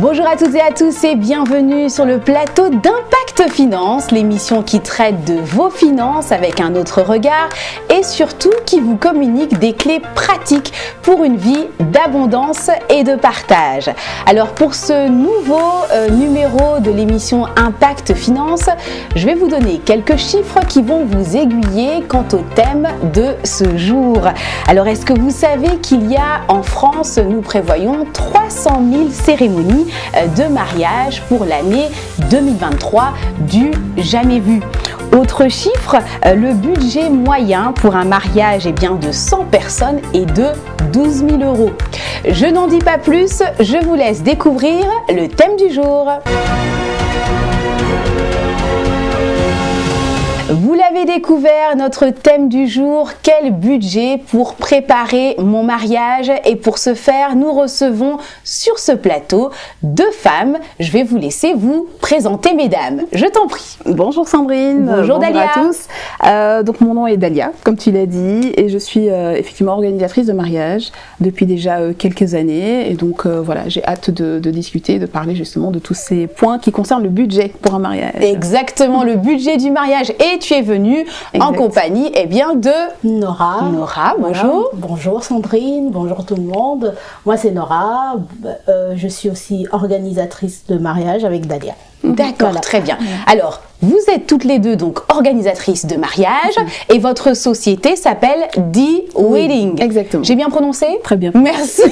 Bonjour à toutes et à tous et bienvenue sur le plateau d'Impact Finance, l'émission qui traite de vos finances avec un autre regard et surtout qui vous communique des clés pratiques pour une vie d'abondance et de partage. Alors pour ce nouveau numéro de l'émission Impact Finance, je vais vous donner quelques chiffres qui vont vous aiguiller quant au thème de ce jour. Alors est-ce que vous savez qu'il y a en France, nous prévoyons 300 000 cérémonies de mariage pour l'année 2023 du jamais vu. Autre chiffre, le budget moyen pour un mariage de 100 personnes est de 12 000 €. Je n'en dis pas plus, je vous laisse découvrir le thème du jour. Vous l'avez découvert, notre thème du jour, quel budget pour préparer mon mariage? Et pour ce faire, nous recevons sur ce plateau deux femmes. Je vais vous laisser vous présenter, mesdames. Je t'en prie. Bonjour Sandrine. Bonjour Dalia. Bonjour à tous. Donc mon nom est Dalia, comme tu l'as dit, et je suis effectivement organisatrice de mariage depuis déjà quelques années. Et donc voilà, j'ai hâte de discuter, de parler justement de tous ces points qui concernent le budget pour un mariage. Exactement, le budget du mariage. Et tu es venue en compagnie de Nora. Nora, bonjour. Voilà. Bonjour Sandrine, bonjour tout le monde. Moi c'est Nora, je suis aussi organisatrice de mariage avec Dalia. D'accord, voilà. Très bien. Alors, vous êtes toutes les deux donc organisatrices de mariage et votre société s'appelle D-Wedding. Exactement. J'ai bien prononcé? Très bien. Merci.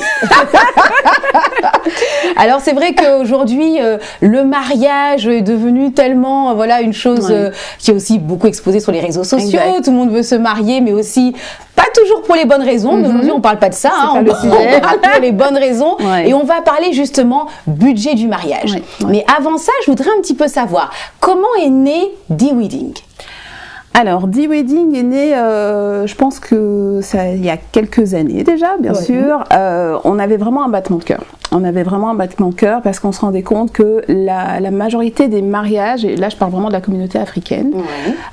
Alors, c'est vrai qu'aujourd'hui, le mariage est devenu tellement, voilà, une chose qui est aussi beaucoup exposée sur les réseaux sociaux. Exact. Tout le monde veut se marier, mais aussi pas toujours pour les bonnes raisons. Mais aujourd'hui, on parle pas de ça. On parle pour les bonnes raisons. Et on va parler justement budget du mariage. Mais avant ça, je voudrais un petit peu savoir comment est né D-Wedding. Alors, D-Wedding est né, je pense que ça il y a quelques années déjà, bien sûr. On avait vraiment un battement de cœur. On avait vraiment un battement de cœur parce qu'on se rendait compte que la majorité des mariages, et là je parle vraiment de la communauté africaine,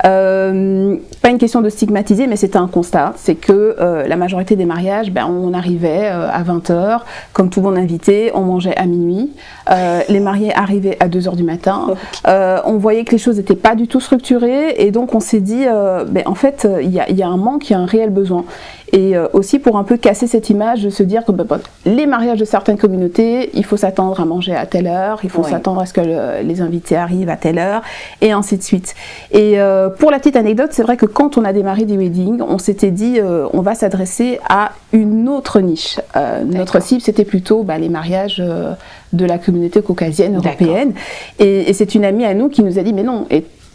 pas une question de stigmatiser, mais c'était un constat, c'est que la majorité des mariages, on arrivait à 20h, comme tout bon invité, on mangeait à minuit, les mariés arrivaient à 2h du matin, on voyait que les choses n'étaient pas du tout structurées, et donc on s'est dit, en fait, il y a un manque, il y a un réel besoin. Et aussi pour un peu casser cette image de se dire que les mariages de certaines communautés, il faut s'attendre à manger à telle heure, il faut s'attendre à ce que les invités arrivent à telle heure, et ainsi de suite. Et pour la petite anecdote, c'est vrai que quand on a démarré D-Wedding, on s'était dit on va s'adresser à une autre niche. Notre cible, c'était plutôt les mariages de la communauté caucasienne, européenne. Et c'est une amie à nous qui nous a dit mais non,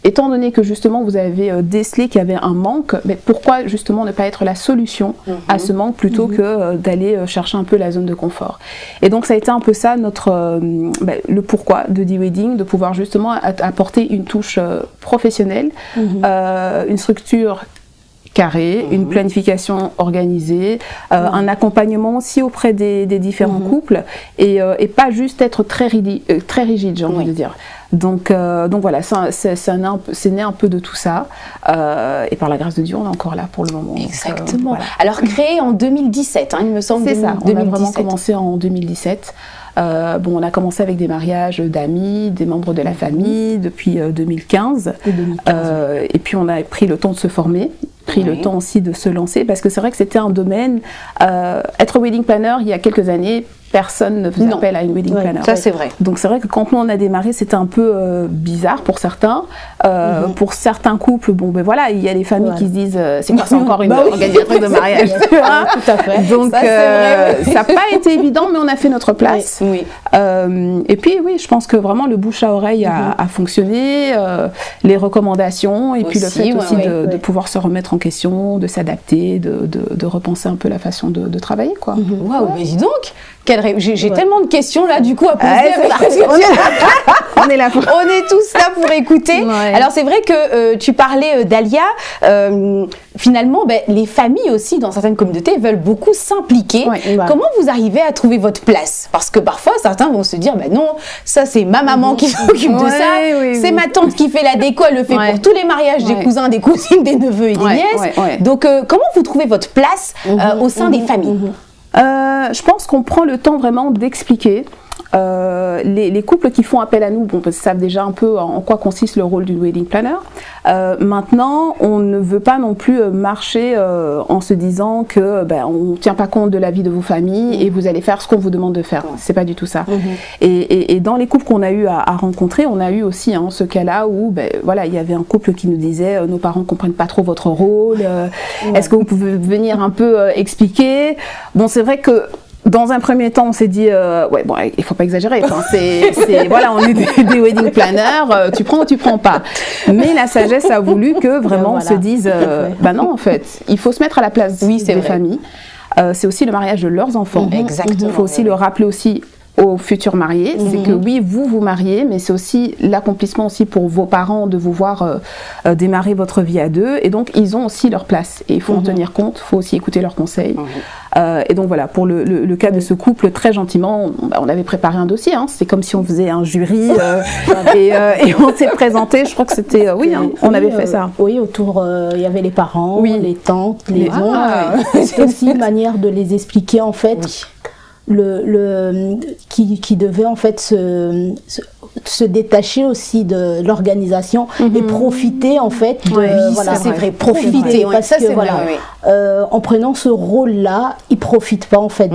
étant donné que justement vous avez décelé qu'il y avait un manque, mais pourquoi justement ne pas être la solution à ce manque plutôt que d'aller chercher un peu la zone de confort. Et donc ça a été un peu ça notre le pourquoi de D-Wedding, de pouvoir justement apporter une touche professionnelle, une structure carré, une planification organisée, un accompagnement aussi auprès des différents couples et pas juste être très rigide, j'ai envie de dire. Donc voilà, c'est né un peu de tout ça et par la grâce de Dieu, on est encore là pour le moment. Exactement. Voilà. Alors créé en 2017, il me semble. C'est ça, on 2017. a vraiment commencé en 2017. On a commencé avec des mariages d'amis, des membres de la famille depuis 2015. Et puis on a pris le temps de se former, le temps aussi de se lancer, parce que c'est vrai que c'était un domaine, être wedding planner il y a quelques années, personne ne faisait appel à une wedding planner. Ça c'est vrai. Donc c'est vrai que quand nous on a démarré, c'était un peu bizarre pour certains. Pour certains couples, voilà, il y a des familles qui se disent c'est quoi, c'est encore une organisatrice de mariage. Tout à fait. Donc ça n'a pas été évident, mais on a fait notre place. Et puis je pense que vraiment le bouche à oreille a fonctionné, les recommandations et puis le fait aussi de pouvoir se remettre en question, de s'adapter, de repenser un peu la façon de travailler, quoi. Waouh, mais dis donc, j'ai tellement de questions là du coup à poser. On est là pour... On est tous là pour écouter. Alors c'est vrai que tu parlais Dalia, finalement les familles aussi dans certaines communautés veulent beaucoup s'impliquer. Comment vous arrivez à trouver votre place? Parce que parfois certains vont se dire non, ça c'est ma maman qui s'occupe de ça, c'est ma tante qui fait la déco, elle le fait pour tous les mariages des cousins, des cousines, des neveux et des nièces. Donc comment vous trouvez votre place au sein des familles? Je pense qu'on prend le temps vraiment d'expliquer Les couples qui font appel à nous savent déjà un peu en quoi consiste le rôle d'une wedding planner. Maintenant, on ne veut pas non plus marcher en se disant que on ne tient pas compte de la vie de vos familles et vous allez faire ce qu'on vous demande de faire. C'est pas du tout ça. Et dans les couples qu'on a eu à rencontrer, on a eu aussi ce cas-là où voilà, il y avait un couple qui nous disait nos parents comprennent pas trop votre rôle. Est-ce que vous pouvez venir un peu expliquer? Bon, c'est vrai que dans un premier temps, on s'est dit, ouais, bon, il faut pas exagérer. Voilà, on est des wedding planners, tu prends ou tu prends pas. Mais la sagesse a voulu que vraiment on se dise, non, en fait, il faut se mettre à la place des familles. C'est aussi le mariage de leurs enfants. Exactement. Il faut aussi le rappeler aussi aux futurs mariés, c'est que oui, vous mariez, mais c'est aussi l'accomplissement aussi pour vos parents de vous voir démarrer votre vie à deux, et donc ils ont aussi leur place, et il faut en tenir compte, il faut aussi écouter leurs conseils. Et donc voilà, pour le cas de ce couple, très gentiment, on avait préparé un dossier, c'est comme si on faisait un jury, et on s'est présenté, je crois que c'était, on avait fait ça. Oui, autour, il y avait les parents, les tantes, les oncles, c'est aussi une manière de les expliquer en fait. Qui devait en fait se détacher aussi de l'organisation et profiter en fait de ça c'est vrai, profiter parce ça, que voilà, en prenant ce rôle là ils profitent pas en fait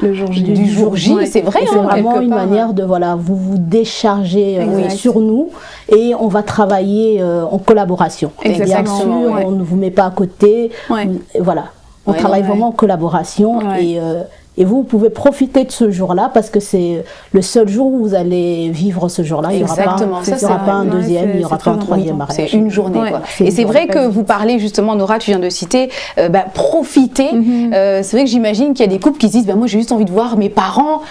le jour J, du jour J, c'est vrai, c'est vraiment une manière de vous décharger sur nous, et on va travailler en collaboration. Et bien sûr on ne vous met pas à côté, voilà, on travaille vraiment en collaboration. Et vous pouvez profiter de ce jour-là parce que c'est le seul jour où vous allez vivre ce jour-là. Il n'y aura pas un deuxième, il n'y aura pas un troisième mariage. C'est une journée. Et c'est vrai que vous parlez justement, Nora, tu viens de citer, profiter. C'est vrai que j'imagine qu'il y a des couples qui se disent, moi j'ai juste envie de voir mes parents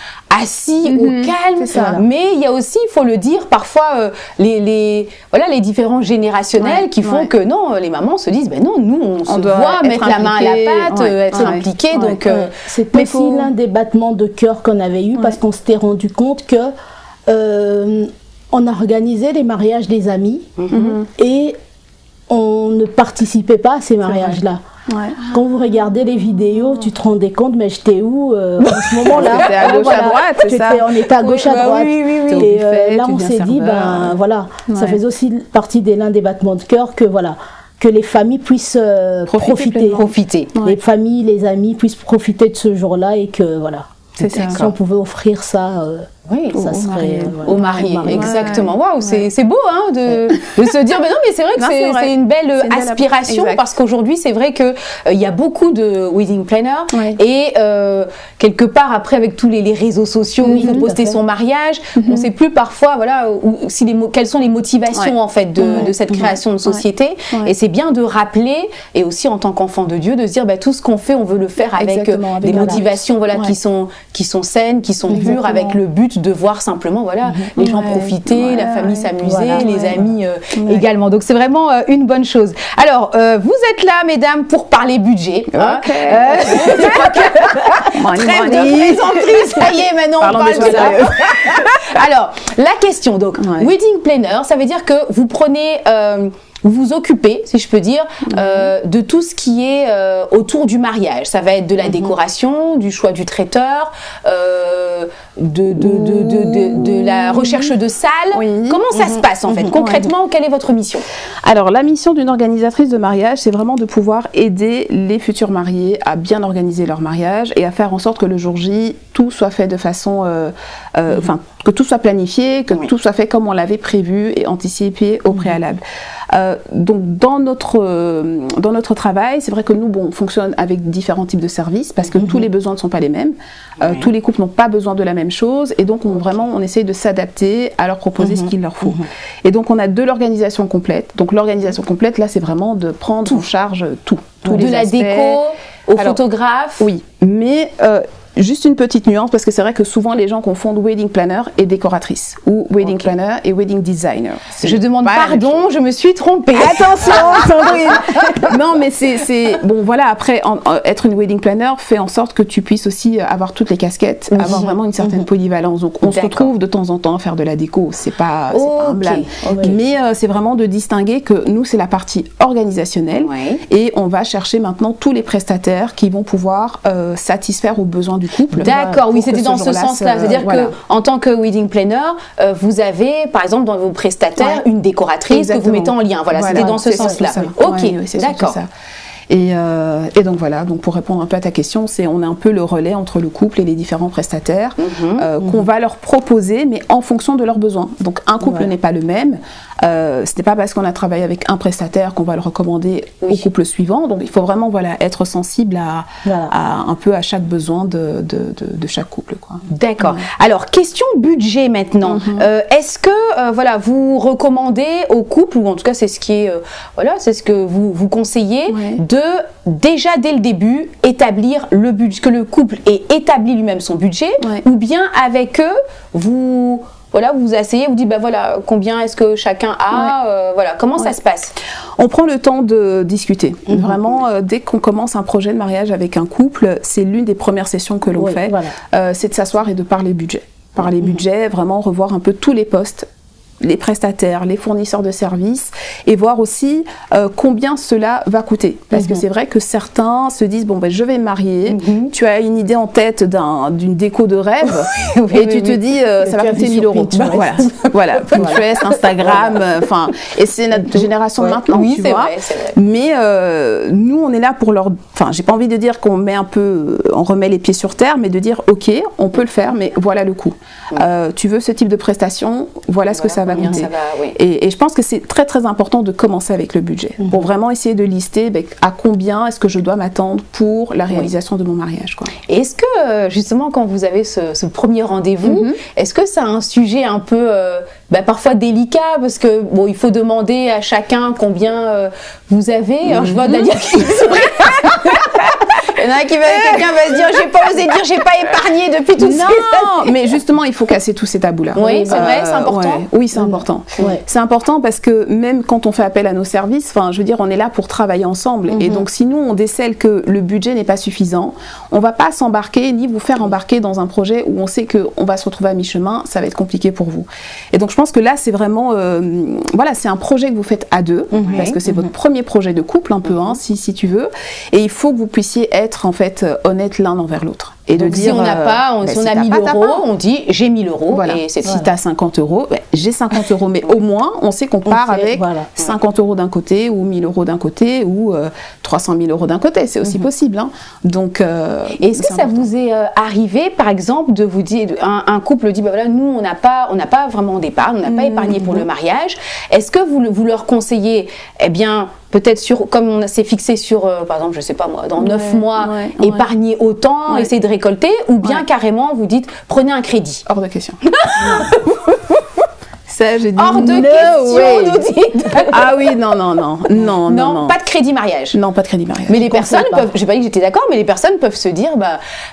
assis au calme. Mais il y a aussi, il faut le dire, parfois les différents générationnels qui font que non, les mamans se disent, non, nous on se doit mettre la main à la pâte, être impliqués. Donc c'est aussi l'un des battements de cœur qu'on avait eu parce qu'on s'était rendu compte que on a organisé les mariages des amis et on ne participait pas à ces mariages-là. Quand vous regardez les vidéos, tu te rendais compte, mais j'étais où en ce moment-là? C'était à gauche à droite, c'est ça? On était à gauche à droite. Et là, on s'est dit, voilà, ça faisait aussi partie de l'un des battements de cœur que les familles puissent profiter. Les familles, les amis puissent profiter de ce jour-là, et que voilà. Si on pouvait offrir ça, ça serait au marié. Exactement. Waouh, c'est beau de se dire, non, mais c'est vrai que c'est une belle aspiration, parce qu'aujourd'hui, c'est vrai que il y a beaucoup de wedding planners et quelque part après avec tous les réseaux sociaux où il faut poster son mariage, on ne sait plus parfois quelles sont les motivations en fait de cette création de société. Et c'est bien de rappeler, et aussi en tant qu'enfant de Dieu, de se dire tout ce qu'on fait, on veut le faire avec des motivations qui sont saines, qui sont pures, avec le but de voir simplement les gens profiter, la famille s'amuser, les amis également. Donc c'est vraiment une bonne chose. Alors vous êtes là, mesdames, pour parler budget. Trêve de plaisanterie, ça y est, maintenant on parle de ça. Alors la question, donc wedding planner, ça veut dire que vous prenez vous vous occupez, si je peux dire, de tout ce qui est autour du mariage. Ça va être de la décoration, du choix du traiteur, de la recherche de salles. Comment ça se passe en fait? Concrètement, quelle est votre mission? Alors, la mission d'une organisatrice de mariage, c'est vraiment de pouvoir aider les futurs mariés à bien organiser leur mariage et à faire en sorte que le jour J, tout soit fait de façon... que tout soit planifié, que tout soit fait comme on l'avait prévu et anticipé au préalable. Donc dans notre travail, c'est vrai que nous on fonctionne avec différents types de services parce que tous les besoins ne sont pas les mêmes, tous les couples n'ont pas besoin de la même chose, et donc on essaye de s'adapter à leur proposer ce qu'il leur faut. Et donc on a de l'organisation complète. Donc l'organisation complète, là c'est vraiment de prendre en charge tous les aspects. De la déco au photographe. Oui, mais juste une petite nuance, parce que c'est vrai que souvent les gens confondent wedding planner et décoratrice, ou wedding planner et wedding designer. Je demande pardon, je me suis trompée. Attention, Sandrine. Non, mais bon, voilà, après, être une wedding planner fait en sorte que tu puisses aussi avoir toutes les casquettes, avoir vraiment une certaine polyvalence. Donc on se retrouve de temps en temps à faire de la déco, c'est pas un blâme. Mais c'est vraiment de distinguer que nous, c'est la partie organisationnelle, et on va chercher maintenant tous les prestataires qui vont pouvoir satisfaire aux besoins du couple. D'accord, oui, c'était dans ce sens-là. C'est-à-dire qu'en tant que wedding planner, vous avez, par exemple, dans vos prestataires, une décoratrice que vous mettez en lien. Voilà, c'était dans ce sens-là. Ok, d'accord. Et donc voilà, donc pour répondre un peu à ta question, on est un peu le relais entre le couple et les différents prestataires qu'on va leur proposer, mais en fonction de leurs besoins. Donc un couple n'est pas le même. Ce n'est pas parce qu'on a travaillé avec un prestataire qu'on va le recommander au couple suivant. Donc il faut vraiment être sensible un peu à chaque besoin de chaque couple. D'accord. Alors question budget maintenant. Est-ce que vous recommandez au couple, ou en tout cas c'est ce qui est c'est ce que vous conseillez, de déjà dès le début établir le budget, que le couple ait établi lui-même son budget, ou bien avec eux vous vous asseyez, vous dites combien est-ce que chacun a, comment ça se passe? On prend le temps de discuter. Vraiment, dès qu'on commence un projet de mariage avec un couple, c'est l'une des premières sessions que l'on fait, c'est de s'asseoir et de parler budget. Parler budget, vraiment revoir un peu tous les postes, les prestataires, les fournisseurs de services, et voir aussi combien cela va coûter. Parce que c'est vrai que certains se disent, je vais me marier, tu as une idée en tête d'une déco de rêve, et tu te dis, ça va coûter 1000 €. Voilà, Pinterest, Instagram, et c'est notre génération de maintenant, tu vois. Vrai. Mais nous, on est là pour leur... j'ai pas envie de dire qu'on on remet les pieds sur terre, mais de dire, ok, on peut le faire, mais voilà le coût. Tu veux ce type de prestation, voilà ce que ça va coûter. Et je pense que c'est très très important de commencer avec le budget pour vraiment essayer de lister à combien est-ce que je dois m'attendre pour la réalisation de mon mariage. Et est-ce que justement quand vous avez ce premier rendez-vous, est-ce que c'est un sujet un peu parfois délicat, parce que il faut demander à chacun combien vous avez. Alors je vois Nadia qui il y en a quelqu'un va se dire, j'ai pas osé dire, j'ai pas épargné depuis toutes ces années. Non, mais justement, il faut casser tous ces tabous-là. Oui, c'est vrai, c'est important. Oui, c'est important. C'est important parce que même quand on fait appel à nos services, je veux dire, on est là pour travailler ensemble. Et donc, si nous, on décèle que le budget n'est pas suffisant, on va pas s'embarquer, ni vous faire embarquer dans un projet où on sait qu'on va se retrouver à mi-chemin, ça va être compliqué pour vous. Et donc, je pense que là, c'est vraiment, c'est un projet que vous faites à deux, parce que c'est votre premier projet de couple, un peu, si tu veux. Et il faut que vous puissiez être en fait honnête l'un envers l'autre. Et donc, de dire, si on n'a pas, si on a 1000 €, on dit j'ai 1000 €. Voilà. Et si tu as 50 €, j'ai 50 €. Mais au moins, on sait qu'on part avec 50 € d'un côté, ou 1000 € d'un côté, ou 300 000 € d'un côté. C'est aussi possible. Donc, est-ce que ça vous est arrivé, par exemple, de vous dire, un couple dit, nous, on n'a pas vraiment d'épargne, on n'a pas épargné pour le mariage. Est-ce que vous leur conseillez, peut-être comme on s'est fixé sur, par exemple, je sais pas moi, dans 9 mois, épargner autant, essayer de récolter, ou bien carrément vous dites, prenez un crédit? Hors de question. Ça, j'ai dit hors de question, nous dites. Ah oui, non, pas de crédit mariage. Non, pas de crédit mariage. Mais les personnes peuvent, j'ai pas dit que j'étais d'accord, mais les personnes peuvent se dire,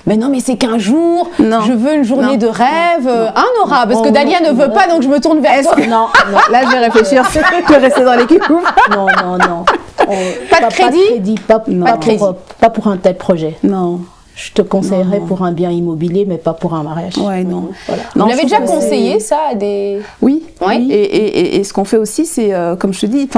mais non, mais c'est qu'un jour, je veux une journée de rêve, Nora, parce que Dalia ne veut pas, donc je me tourne vers toi. Non, là je vais réfléchir, je vais rester dans l'équipe. Non. Pas de crédit, pas pour un tel projet. Non. Je te conseillerais pour un bien immobilier, mais pas pour un mariage. Ouais, non. Voilà. Vous l'avez déjà conseillé ça à des... Oui. Et ce qu'on fait aussi, c'est, comme je te dis,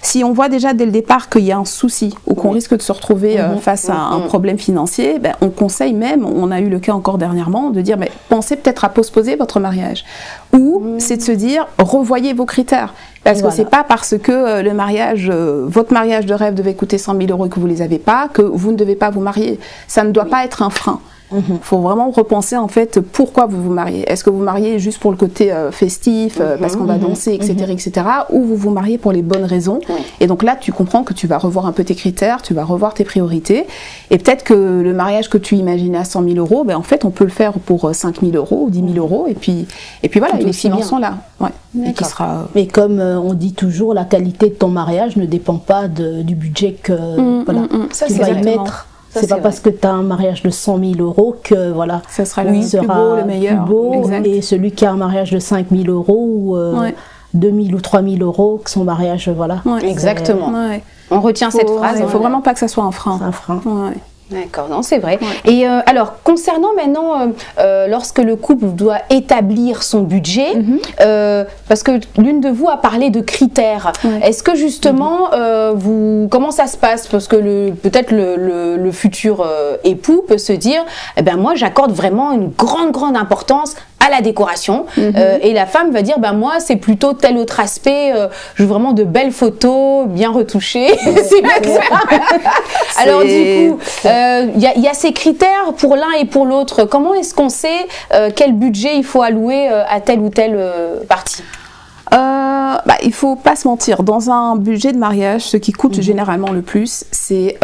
si on voit déjà dès le départ qu'il y a un souci ou qu'on risque de se retrouver face à un problème financier, on conseille même, on a eu le cas encore dernièrement, de dire, pensez peut-être à postposer votre mariage. Ou c'est de se dire, revoyez vos critères. Parce que c'est pas parce que votre mariage de rêve devait coûter 100 000 € et que vous les avez pas, que vous ne devez pas vous marier. Ça ne doit pas être un frein. Il faut vraiment repenser en fait pourquoi vous vous mariez. Est-ce que vous mariez juste pour le côté festif, parce qu'on va danser, etc., ou vous vous mariez pour les bonnes raisons. Et donc là, tu comprends que tu vas revoir un peu tes critères, tu vas revoir tes priorités. Et peut-être que le mariage que tu imaginais à 100 000 €, en fait, on peut le faire pour 5 000 € ou 10 000 €. Et puis voilà, les finances sont là. Et qui sera... Mais comme on dit toujours, la qualité de ton mariage ne dépend pas du budget que tu vas y mettre. C'est pas parce que tu as un mariage de 100 000 € que ça sera le plus beau, le meilleur. Plus beau, et celui qui a un mariage de 5 000 € ou 2 000 ou 3 000 € que son mariage, Exactement. On retient cette phrase. Il ne faut vraiment pas que ça soit un frein. C'est un frein. D'accord, non, c'est vrai. Ouais. Et alors, concernant maintenant, lorsque le couple doit établir son budget, parce que l'une de vous a parlé de critères, est-ce que justement, comment ça se passe? Parce que peut-être le futur époux peut se dire, eh ben moi j'accorde vraiment une grande importance à la décoration, et la femme va dire, ben moi c'est plutôt tel autre aspect, je veux vraiment de belles photos, bien retouchées. Alors du coup, il y a ces critères pour l'un et pour l'autre. Comment est-ce qu'on sait quel budget il faut allouer à telle ou telle partie? Il faut pas se mentir, dans un budget de mariage, ce qui coûte généralement le plus, c'est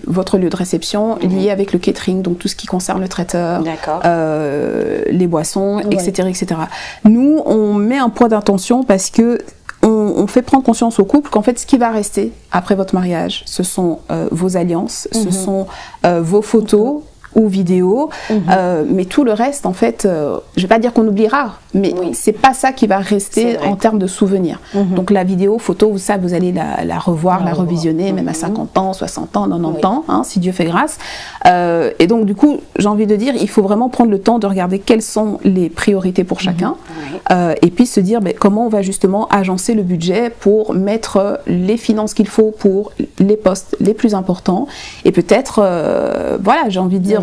votre lieu de réception lié avec le catering, donc tout ce qui concerne le traiteur, les boissons, etc., etc. Nous, on met un poids d'attention parce que on fait prendre conscience au couple qu'en fait, ce qui va rester après votre mariage, ce sont vos alliances, ce sont vos photos ou vidéos, mais tout le reste, en fait, je vais pas dire qu'on oubliera, mais c'est pas ça qui va rester en termes de souvenirs. Donc la vidéo, photo, ça, vous allez la revoir, la revisionner, même à 50 ans, 60 ans, 90 ans, hein, si Dieu fait grâce. Et donc, du coup, j'ai envie de dire, il faut vraiment prendre le temps de regarder quelles sont les priorités pour chacun, et puis se dire comment on va justement agencer le budget pour mettre les finances qu'il faut pour les postes les plus importants, et peut-être, voilà, j'ai envie de dire,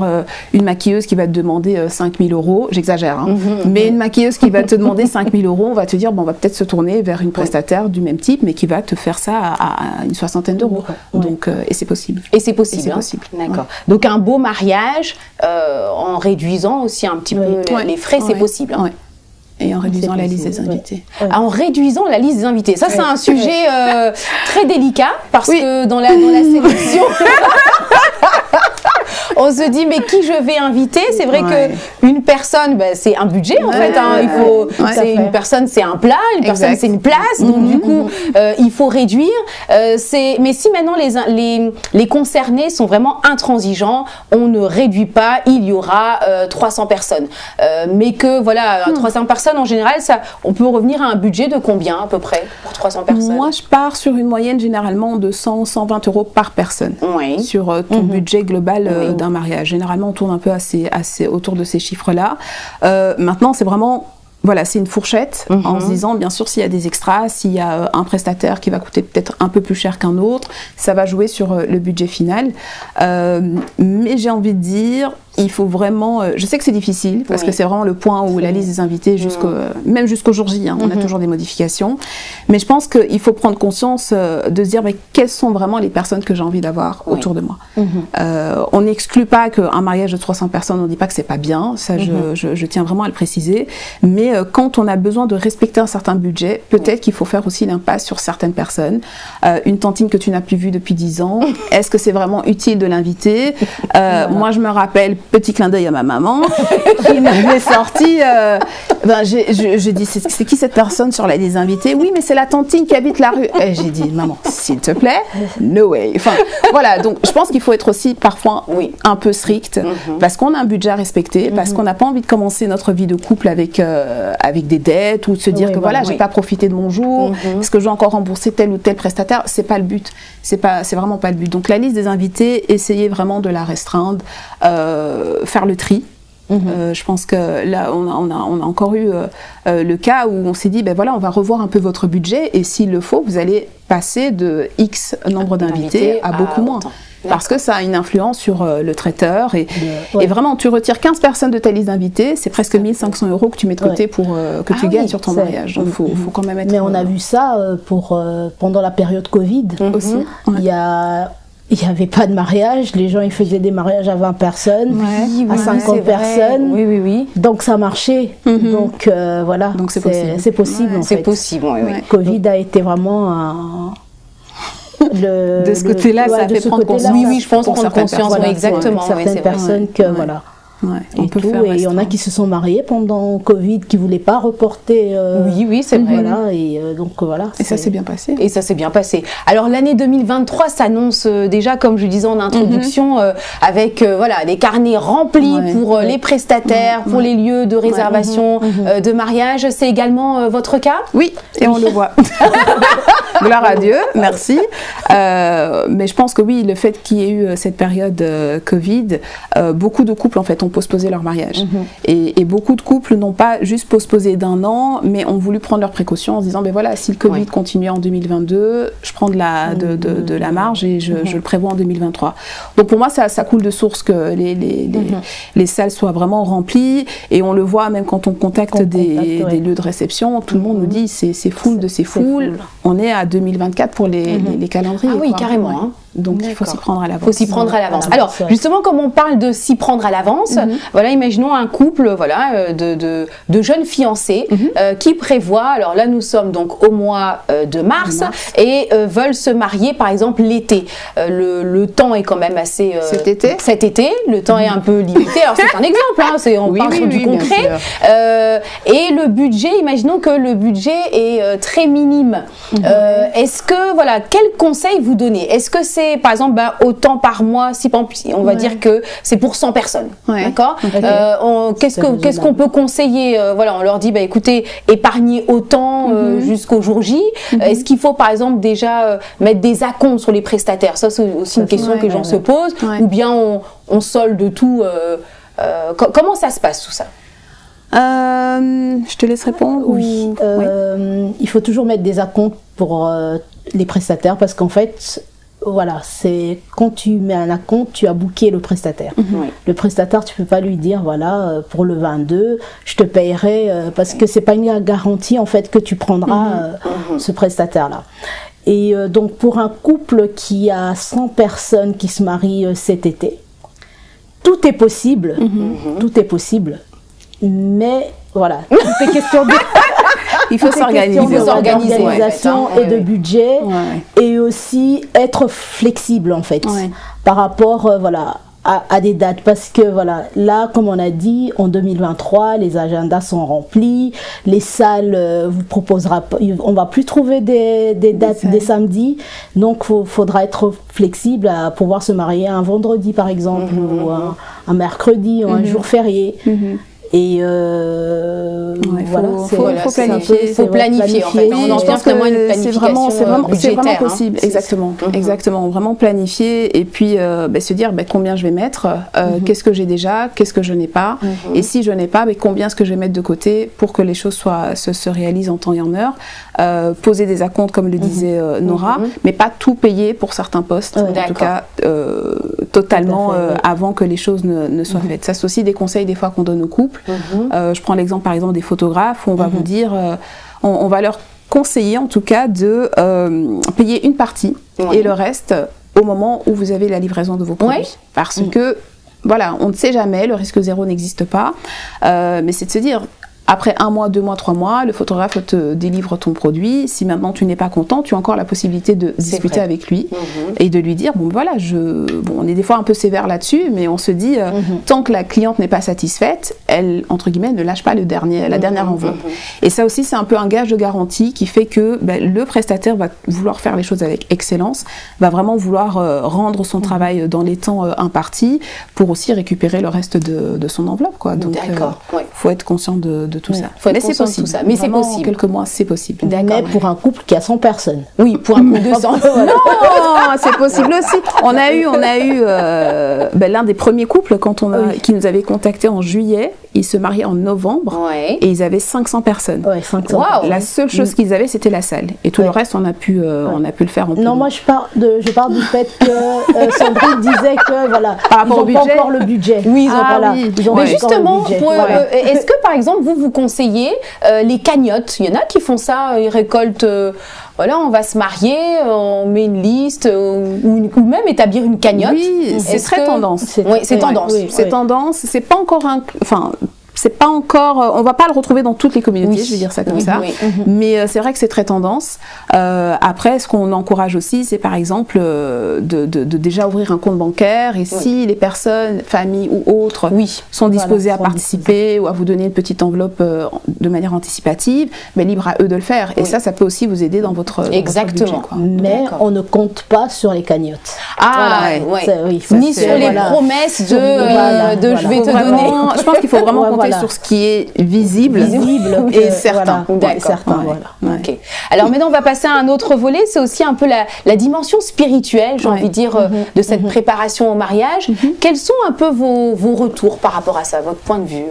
une maquilleuse qui va te demander 5 000 €, j'exagère, hein, mais une maquilleuse qui va te demander 5 000 €, on va te dire, bon, on va peut-être se tourner vers une prestataire du même type, mais qui va te faire ça à une soixantaine d'euros. Donc, et c'est possible. Et c'est possible. D'accord. Donc, un beau mariage, en réduisant aussi un petit peu les frais, c'est possible. Hein. Et en réduisant la liste des invités. En réduisant la liste des invités. Ça, c'est un sujet très délicat, parce que dans la sélection... On se dit, mais qui je vais inviter? C'est vrai qu'une personne, c'est un budget en fait. Hein, une personne, c'est un plat, une personne, c'est une place. Donc du coup, il faut réduire. Mais si maintenant les concernés sont vraiment intransigeants, on ne réduit pas. Il y aura 300 personnes. Mais que voilà, 300 personnes en général, on peut revenir à un budget de combien à peu près pour 300 personnes? Moi, je pars sur une moyenne généralement de 100-120 € par personne sur ton budget global d'un mariage. Généralement, on tourne un peu assez autour de ces chiffres-là. Maintenant, c'est vraiment... Voilà, c'est une fourchette en se disant, bien sûr, s'il y a des extras, s'il y a un prestataire qui va coûter peut-être un peu plus cher qu'un autre, ça va jouer sur le budget final. Mais j'ai envie de dire, il faut vraiment... je sais que c'est difficile, parce que c'est vraiment le point où la liste des invités, même jusqu'au jour J, on a toujours des modifications. Mais je pense qu'il faut prendre conscience de se dire, mais quelles sont vraiment les personnes que j'ai envie d'avoir autour de moi. On n'exclut pas qu'un mariage de 300 personnes, on ne dit pas que c'est pas bien, ça je tiens vraiment à le préciser. Mais quand on a besoin de respecter un certain budget, peut-être qu'il faut faire aussi l'impasse sur certaines personnes. Une tantine que tu n'as plus vue depuis 10 ans, est-ce que c'est vraiment utile de l'inviter? Moi, je me rappelle, petit clin d'œil à ma maman, qui m'avait sorti, j'ai dit, c'est qui cette personne sur la liste invités? Oui, mais c'est la tantine qui habite la rue. Et j'ai dit, maman, s'il te plaît, no way. Enfin, voilà, donc je pense qu'il faut être aussi parfois un peu strict, parce qu'on a un budget à respecter, parce qu'on n'a pas envie de commencer notre vie de couple avec des dettes, ou de se dire que voilà, j'ai pas profité de mon jour, est-ce que je vais encore rembourser tel ou tel prestataire? C'est pas le but, c'est vraiment pas le but. Donc la liste des invités, essayez vraiment de la restreindre, faire le tri. Je pense que là, on a encore eu le cas où on s'est dit, ben voilà, on va revoir un peu votre budget, et s'il le faut, vous allez passer de X nombre d'invités à beaucoup moins. Parce que ça a une influence sur le traiteur, et vraiment, tu retires 15 personnes de ta liste d'invités, c'est presque 1 500 € que tu mets de côté pour que tu gagnes sur ton mariage. Donc, faut quand même être... Mais on a vu ça pendant la période Covid aussi. Il n'y avait pas de mariage, les gens ils faisaient des mariages à 20 personnes, à 50 personnes. Oui. Donc ça marchait. Donc voilà, donc c'est possible. En fait. C'est possible, Covid a été vraiment de ce côté-là, ça a fait prendre conscience. Oui, je pense prendre conscience, exactement. Certaines personnes que voilà. on peut faire et il y en a qui se sont mariés pendant Covid, qui ne voulaient pas reporter. Oui, c'est vrai. Voilà, et donc voilà. Et ça s'est bien passé. Et ça s'est bien passé. Alors l'année 2023 s'annonce déjà, comme je disais en introduction, avec voilà, des carnets remplis pour les prestataires, pour les lieux de réservation, de mariage. C'est également votre cas? Oui, et on le voit. Gloire à Dieu, merci. Mais je pense que oui, le fait qu'il y ait eu cette période Covid, beaucoup de couples en fait ont postposé leur mariage. Et beaucoup de couples n'ont pas juste postposé d'1 an, mais ont voulu prendre leurs précautions en se disant, ben voilà, si le Covid continue en 2022, je prends de la marge et je le prévois en 2023. Donc pour moi, ça coule de source que les salles soient vraiment remplies, et on le voit même quand on contacte des lieux de réception, tout le monde nous dit c'est full de ces foules. On est à 2024 pour les calendriers. Ah oui, carrément. Hein. Donc il faut s'y prendre à l'avance. Il faut s'y prendre à l'avance. Alors justement, comme on parle de s'y prendre à l'avance, voilà, imaginons un couple, voilà, de jeunes fiancés qui prévoient. Alors là, nous sommes donc au mois de mars et veulent se marier, par exemple l'été. Le temps est quand même assez. Cet été, le temps est un peu limité. Alors c'est un exemple, hein, on parle sur du concret. Et le budget, imaginons que le budget est très minime. Est-ce que voilà, quel conseil vous donnez? Est-ce que c'est par exemple autant par mois, si on va dire que c'est pour 100 personnes, d'accord? Qu'est-ce qu'on peut conseiller? Voilà, on leur dit écoutez, épargnez autant jusqu'au jour J. Est-ce qu'il faut par exemple déjà mettre des acomptes sur les prestataires? Ça c'est aussi une question que les gens se posent. Ou bien on solde tout. Comment ça se passe tout ça? Je te laisse répondre. Oui. Il faut toujours mettre des acomptes pour les prestataires, parce qu'en fait, voilà, c'est quand tu mets un acompte, tu as booké le prestataire. Le prestataire, tu peux pas lui dire voilà, pour le 22, je te payerai, parce que c'est pas une garantie en fait que tu prendras ce prestataire-là. Et donc pour un couple qui a 100 personnes qui se marient cet été, tout est possible, tout est possible. Mais voilà, tout est question de il faut s'organiser, d'organisation et de budget, et aussi être flexible en fait par rapport voilà à des dates, parce que voilà, là comme on a dit, en 2023 les agendas sont remplis, les salles vous proposera, on va plus trouver des dates des samedis, donc faudra être flexible à pouvoir se marier un vendredi par exemple, ou un mercredi, ou un jour férié. Et voilà, faut planifier. Faut planifier en fait. On en pense vraiment une planification. C'est vraiment possible. Exactement, exactement. Vraiment planifier et puis se dire combien je vais mettre, qu'est-ce que j'ai déjà, qu'est-ce que je n'ai pas, et si je n'ai pas, combien est-ce que je vais mettre de côté pour que les choses se réalisent en temps et en heure. Poser des acomptes comme le disait Nora, mais pas tout payer pour certains postes, en tout cas totalement avant que les choses ne soient faites. Ça c'est aussi des conseils des fois qu'on donne aux couples. Je prends l'exemple par exemple des photographes où on va vous dire, on va leur conseiller en tout cas de payer une partie et le reste au moment où vous avez la livraison de vos produits. Parce que voilà, on ne sait jamais, le risque zéro n'existe pas, mais c'est de se dire, après 1 mois, 2 mois, 3 mois, le photographe te délivre ton produit. Si maintenant tu n'es pas content, tu as encore la possibilité de discuter avec lui et de lui dire, bon voilà, on est des fois un peu sévère là-dessus, mais on se dit, tant que la cliente n'est pas satisfaite, elle, entre guillemets, ne lâche pas la dernière enveloppe. Et ça aussi, c'est un peu un gage de garantie qui fait que le prestataire va vouloir faire les choses avec excellence, va vraiment vouloir rendre son travail dans les temps impartis pour aussi récupérer le reste de son enveloppe, quoi. Donc, faut être conscient de tout ça. Mais c'est possible. Mais c'est possible. Quelques mois, c'est possible. Mais pour un couple qui a 100 personnes. Oui, pour un couple de 100. Non, c'est possible aussi. On a eu l'un des premiers couples qui nous avait contactés en juillet. Ils se mariaient en novembre et ils avaient 500 personnes. 500. Wow. La seule chose qu'ils avaient, c'était la salle. Et tout le reste, on a pu le faire en plus. Non, moi je parle du fait que Sandrine disait que voilà, ils n'ont pas encore le budget. Oui, ils ont mais justement, est-ce que par exemple vous conseillez les cagnottes? Il y en a qui font ça, ils récoltent. Voilà, on va se marier, on met une liste ou même établir une cagnotte. Oui, c'est très tendance. C'est tendance. C'est tendance. C'est pas encore c'est pas encore, on va pas le retrouver dans toutes les communautés, je vais dire ça comme ça, mais c'est vrai que c'est très tendance. Après, ce qu'on encourage aussi, c'est par exemple de déjà ouvrir un compte bancaire, et si les personnes, familles ou autres, sont disposées à participer ou à vous donner une petite enveloppe de manière anticipative, mais libre à eux de le faire. Et ça peut aussi vous aider dans votre budget, quoi. Mais on ne compte pas sur les cagnottes. Ni sur les promesses de je vais te donner. Je pense qu'il faut vraiment compter sur ce qui est visible et certain. Okay. Alors maintenant, on va passer à un autre volet. C'est aussi un peu la dimension spirituelle, j'ai envie de dire, de cette préparation au mariage. Quels sont un peu vos retours par rapport à ça, votre point de vue?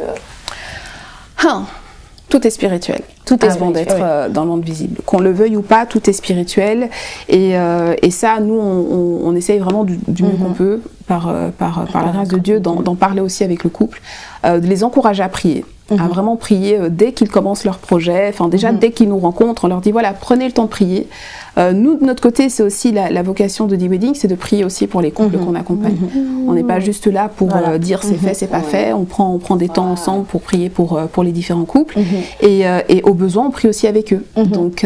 Tout est spirituel. Tout est bon d'être dans le monde visible. Qu'on le veuille ou pas, tout est spirituel. Et ça, nous, on essaye vraiment du mieux qu'on peut, par la grâce de Dieu, d'en parler aussi avec le couple, de les encourager à prier. À vraiment prier dès qu'ils commencent leur projet. Enfin, déjà, dès qu'ils nous rencontrent, on leur dit, voilà, prenez le temps de prier. Nous, de notre côté, c'est aussi la vocation de D-Wedding, c'est de prier aussi pour les couples qu'on accompagne. On n'est pas juste là pour dire c'est fait, c'est pas fait. On prend des temps ensemble pour prier pour les différents couples. Et au besoin, on prie aussi avec eux. Donc,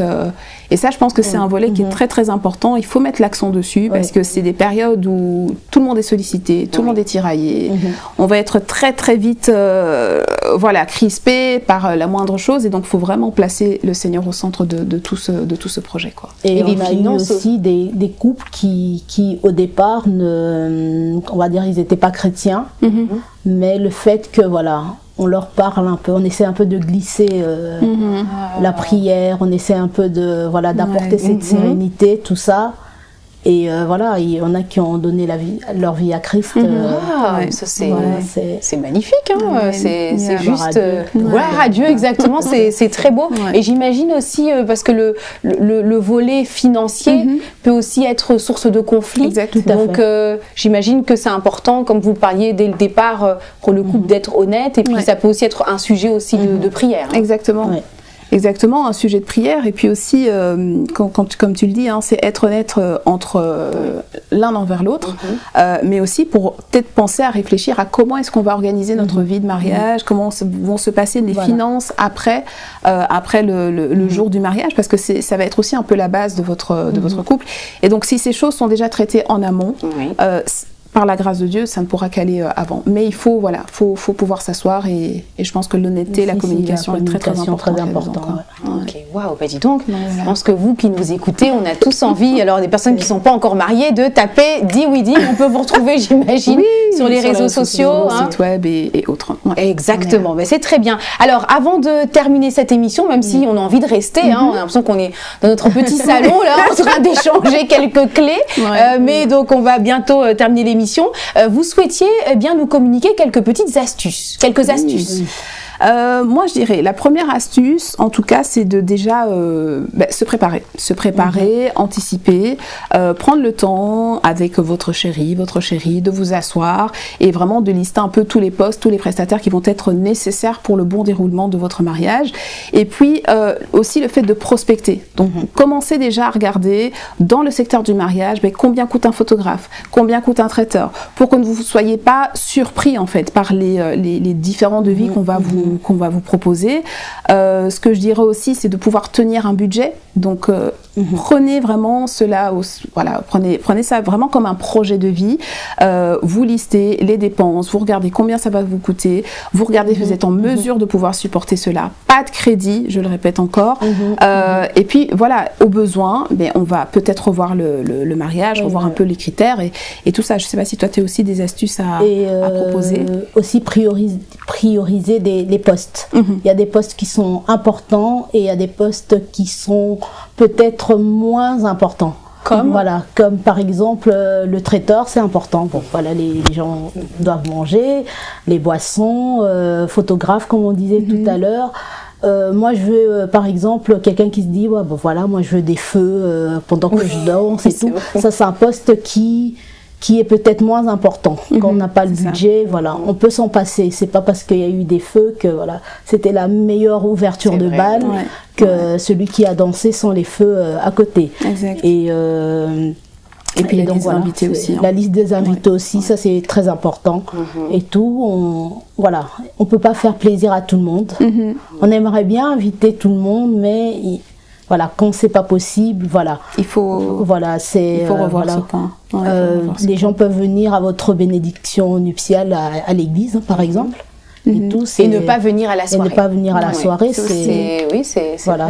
et ça, je pense que c'est un volet qui est très, très important. Il faut mettre l'accent dessus parce que c'est des périodes où tout le monde est sollicité, tout le monde est tiraillé. On va être très, très vite, crispé par la moindre chose. Et donc, il faut vraiment placer le Seigneur au centre de tout ce projet, quoi. Et on a eu aussi des couples qui au départ, on va dire, ils n'étaient pas chrétiens, mais le fait que, on leur parle un peu, on essaie un peu de glisser la prière, on essaie un peu d'apporter cette sérénité, tout ça. Et il y en a qui ont donné leur vie à Christ. Ça c'est magnifique, c'est juste gloire à Dieu, exactement. C'est très beau. Et j'imagine aussi parce que le volet financier peut aussi être source de conflit. Donc j'imagine que c'est important, comme vous parliez dès le départ, pour le couple d'être honnête. Et puis ça peut aussi être un sujet aussi de prière. Exactement. Exactement, un sujet de prière. Et puis aussi, comme tu le dis, c'est être honnête entre l'un envers l'autre, mais aussi pour peut-être penser à réfléchir à comment est-ce qu'on va organiser notre vie de mariage, comment vont se passer les finances après le jour du mariage, parce que ça va être aussi un peu la base de votre couple. Et donc, si ces choses sont déjà traitées en amont, par la grâce de Dieu, ça ne pourra qu'aller avant. Mais il faut pouvoir s'asseoir et je pense que l'honnêteté, la communication est très très importante. Ok, waouh, dis donc, je pense que vous qui nous écoutez, on a tous envie, alors des personnes qui ne sont pas encore mariées, de taper D-Wedding. On peut vous retrouver, j'imagine, sur les réseaux sociaux, site web et autres. Exactement, mais c'est très bien. Alors, avant de terminer cette émission, même si on a envie de rester, on a l'impression qu'on est dans notre petit salon, là, en train d'échanger quelques clés, mais donc on va bientôt terminer l'émission. Vous souhaitiez bien nous communiquer quelques petites astuces, Moi, je dirais, la première astuce, en tout cas, c'est de déjà se préparer, anticiper, prendre le temps avec votre chéri, de vous asseoir et vraiment de lister un peu tous les postes, tous les prestataires qui vont être nécessaires pour le bon déroulement de votre mariage. Et puis, aussi le fait de prospecter. Donc, commencez déjà à regarder dans le secteur du mariage, combien coûte un photographe, combien coûte un traiteur, pour que vous ne soyez pas surpris, en fait, par les différents devis qu'on va vous proposer. Ce que je dirais aussi, c'est de pouvoir tenir un budget. Donc, prenez vraiment cela, prenez ça vraiment comme un projet de vie. Vous listez les dépenses, vous regardez combien ça va vous coûter, vous regardez si vous êtes en mesure de pouvoir supporter cela. Pas de crédit, je le répète encore. Et puis, au besoin, on va peut-être revoir le mariage, revoir un peu les critères et tout ça. Je ne sais pas si toi, tu as aussi des astuces à proposer. Aussi prioriser les postes. Il y a des postes qui sont importants et il y a des postes qui sont peut-être moins importants. Comme par exemple le traiteur, c'est important. Les gens doivent manger, les boissons, photographes comme on disait tout à l'heure. Moi je veux par exemple quelqu'un qui se dit moi je veux des feux pendant que je danse et tout. Ça c'est un poste qui est peut-être moins important quand on n'a pas le budget. On peut s'en passer. C'est pas parce qu'il y a eu des feux que c'était la meilleure ouverture de bal que celui qui a dansé sans les feux à côté. Exact. Et puis la liste des invités aussi. La liste des invités aussi, ça c'est très important. Et tout, voilà, on peut pas faire plaisir à tout le monde. On aimerait bien inviter tout le monde, mais voilà, quand c'est pas possible, voilà. Il faut revoir ce point. Les gens peuvent venir à votre bénédiction nuptiale à l'église, par exemple. Et ne pas venir à la soirée. Et ne pas venir à la soirée, c'est voilà.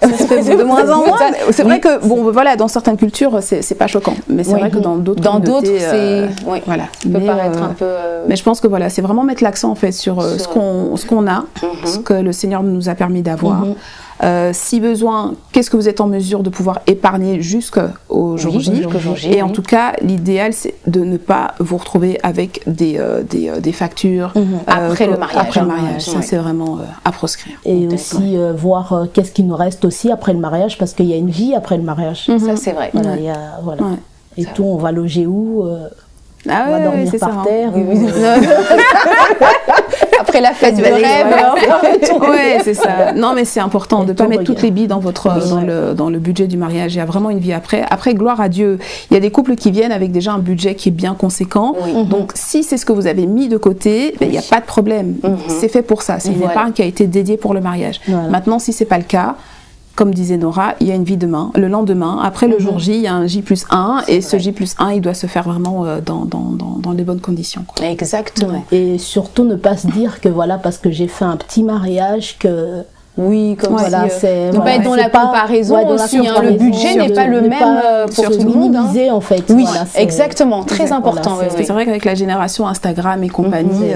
Vrai, ça se fait de moins en moins. C'est vrai que bon, voilà, dans certaines cultures, c'est pas choquant, mais c'est vrai que dans d'autres, c'est voilà. Ça peut paraître un peu. Mais je pense que voilà, c'est vraiment mettre l'accent en fait sur ce qu'on a, ce que le Seigneur nous a permis d'avoir. Si besoin, qu'est-ce que vous êtes en mesure de pouvoir épargner jusqu'au jour J. Et en tout cas, l'idéal, c'est de ne pas vous retrouver avec des factures après le mariage. Après le mariage, ça c'est vraiment à proscrire. Et aussi voir qu'est-ce qui nous reste aussi après le mariage, parce qu'il y a une vie après le mariage. Ça c'est vrai. Voilà, Et tout, on va loger où on va dormir par terre. Après la fête de rêve. Ouais, c'est ça. Non, mais c'est important de ne pas mettre toutes les billes dans le budget du mariage. Il y a vraiment une vie après. Après, gloire à Dieu. Il y a des couples qui viennent avec déjà un budget qui est bien conséquent. Donc, si c'est ce que vous avez mis de côté, il n'y a pas de problème. C'est fait pour ça. C'est une épargne qui a été dédiée pour le mariage. Maintenant, si ce n'est pas le cas, comme disait Nora, il y a une vie demain, le lendemain. Après le jour J, il y a un J+1 et ce J+1, il doit se faire vraiment dans les bonnes conditions. Quoi. Exactement. Et surtout ne pas se dire que voilà, parce que j'ai fait un petit mariage que... Oui, comme voilà, ne pas être dans la comparaison aussi. Le budget n'est pas le même pour tout le monde. En fait. Oui, exactement. Très important. C'est vrai qu'avec la génération Instagram et compagnie...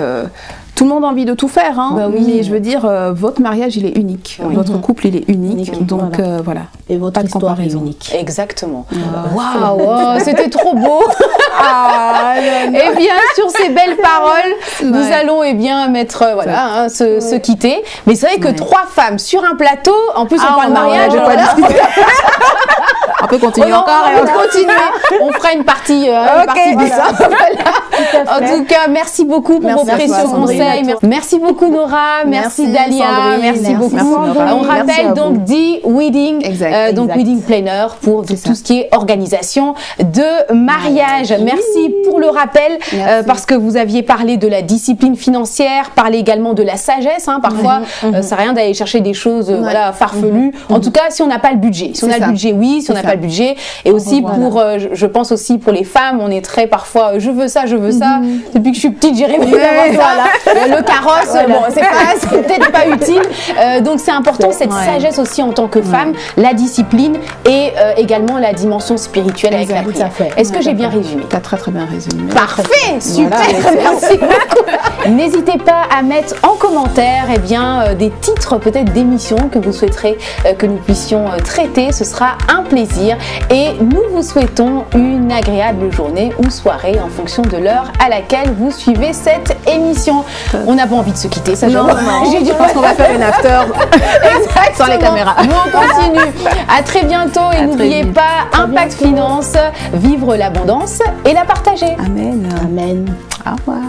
Tout le monde a envie de tout faire, hein, mais je veux dire, votre mariage, il est unique. Votre couple, il est unique. Donc, voilà. Et votre histoire est unique. Exactement. Waouh, c'était trop beau. Et bien, sur ces belles paroles, nous allons mettre, se quitter. Mais c'est vrai que 3 femmes sur un plateau, en plus, on parle mariage. On peut continuer encore. On peut continuer. On fera une partie bizarre. En tout cas, merci beaucoup pour vos précieux conseils. Merci beaucoup Nora, merci Dalia, Sandrine, merci beaucoup. On rappelle donc The Wedding, Wedding Planner pour tout ce qui est organisation de mariage. Merci pour le rappel parce que vous aviez parlé de la discipline financière, parlé également de la sagesse. Parfois, ça sert à rien d'aller chercher des choses farfelues. En tout cas, si on n'a pas le budget. Si on a le budget, oui. Si on n'a pas le budget. Et aussi pour, je pense aussi pour les femmes, on est très parfois, je veux ça, je veux ça. Depuis que je suis petite, j'ai rêvé d'avoir ça. Le carrosse, bon, c'est peut-être pas utile. Donc c'est important cette sagesse aussi en tant que femme, la discipline et également la dimension spirituelle avec la prière. Est-ce que j'ai bien résumé? Tu as très très bien résumé. Parfait, super, merci beaucoup. N'hésitez pas à mettre en commentaire des titres peut-être d'émissions que vous souhaiterez que nous puissions traiter. Ce sera un plaisir et nous vous souhaitons une agréable journée ou soirée en fonction de l'heure à laquelle vous suivez cette émission. On n'a pas envie de se quitter, ça. Non, je pense qu'on va faire une after sans les caméras. Nous on continue. À très bientôt et n'oubliez pas, Impact Finance, vivre l'abondance et la partager. Amen. Amen. Au revoir.